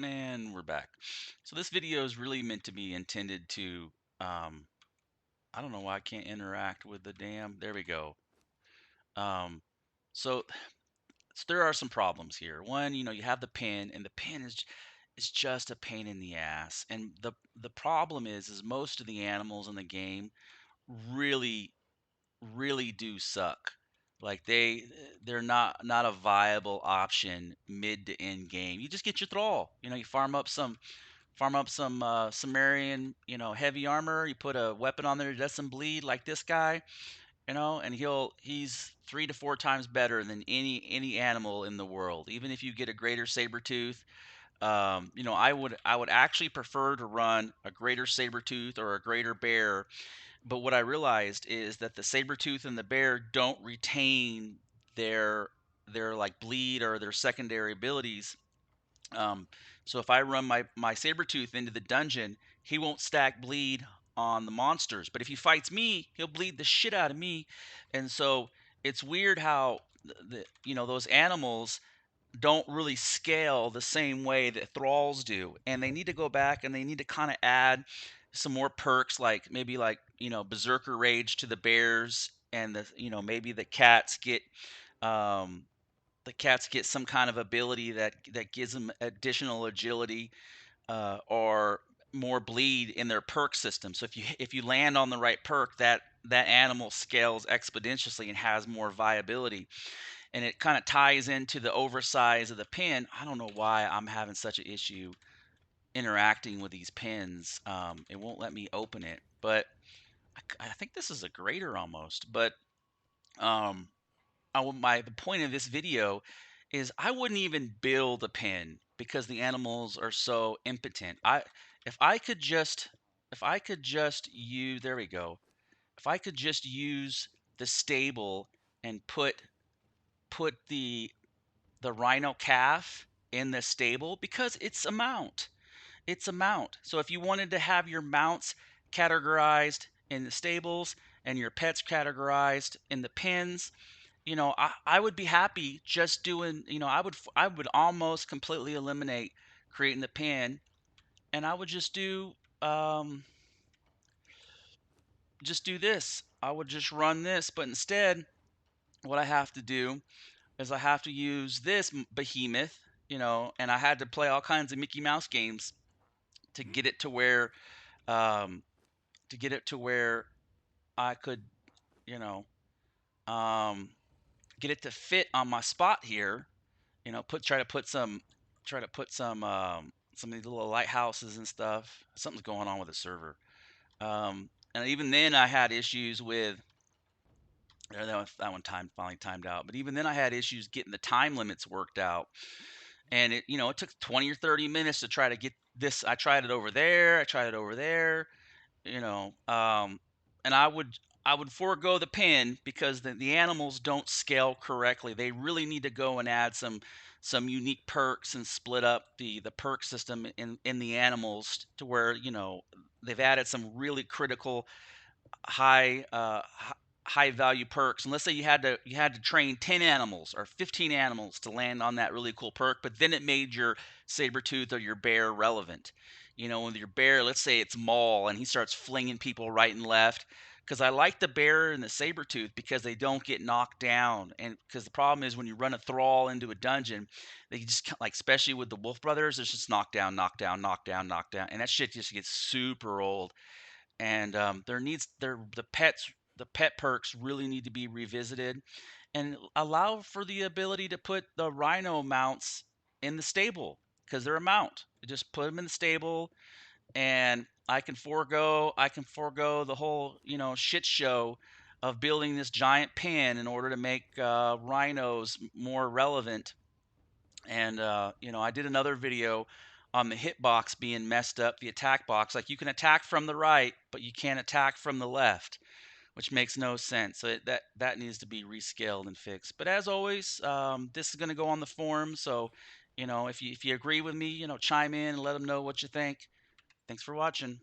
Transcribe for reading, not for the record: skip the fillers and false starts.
And we're back. So this video is really meant to be intended to, um, I don't know why I can't interact with the damn, there we go. Um, so, there are some problems here. One, you have the pin and the pin is just a pain in the ass. And the problem is most of the animals in the game really really do suck. Like they're not a viable option mid to end game. You just get your thrall. You farm up some Sumerian, heavy armor. You put a weapon on there that does some bleed, like this guy, and he's 3 to 4 times better than any animal in the world. Even if you get a greater saber tooth, I would actually prefer to run a greater saber tooth or a greater bear. But what I realized is that the saber tooth and the bear don't retain their like bleed or their secondary abilities. um, so if I run my saber tooth into the dungeon, he won't stack bleed on the monsters. But if he fights me, he'll bleed the shit out of me. And so it's weird how those animals don't really scale the same way that thralls do. And they need to go back and they need to kind of add some more perks, like maybe like berserker rage to the bears, and maybe um the cats get some kind of ability that gives them additional agility, or more bleed in their perk system. So if you land on the right perk, that animal scales exponentially and has more viability. And it kind of ties into the oversize of the pin. I don't know why I'm having such an issue interacting with these pins. It won't let me open it, but I think this is a grater almost. But um, the point of this video is I wouldn't even build a pen because the animals are so impotent. If I could just if I could just use there we go. If I could just use the stable and put the rhino calf in the stable, because it's a mount. It's a mount. So if you wanted to have your mounts categorized in the stables and your pets categorized in the pens, I would be happy just doing, I would almost completely eliminate creating the pen, and I would um just do this. I would just run this, but instead what I have to do is I have to use this behemoth, and I had to play all kinds of Mickey Mouse games to get it to where um I could, you know, um get it to fit on my spot here. Put try to put some of these little lighthouses and stuff. Something's going on with the server. And even then I had issues with that one time finally timed out. But even then I had issues getting the time limits worked out. And it took 20 or 30 minutes to try to get this. I tried it over there, I tried it over there, you know and I would forego the pen because the animals don't scale correctly. They really need to go and add some unique perks and split up the perk system in the animals to where they've added some really critical high high value perks. And let's say you had to train 10 animals or 15 animals to land on that really cool perk, but then it made your saber tooth or your bear relevant. With your bear, let's say it's Maul and he starts flinging people right and left. Because I like the bear and the saber tooth because they don't get knocked down. And because the problem is when you run a thrall into a dungeon, they just like, especially with the Wolf Brothers, it's just knock down, knock down, knock down, knock down, and that shit just gets super old. And the pet perks really need to be revisited and allow for the ability to put the rhino mounts in the stable, because they're a mount. Just put them in the stable, and I can forego the whole shit show of building this giant pen in order to make rhinos more relevant. And I did another video on the hitbox being messed up, the attack box. Like, you can attack from the right, but you can't attack from the left, which makes no sense. So that needs to be rescaled and fixed. But as always, this is going to go on the forum. So, if you agree with me, chime in and let them know what you think. Thanks for watching.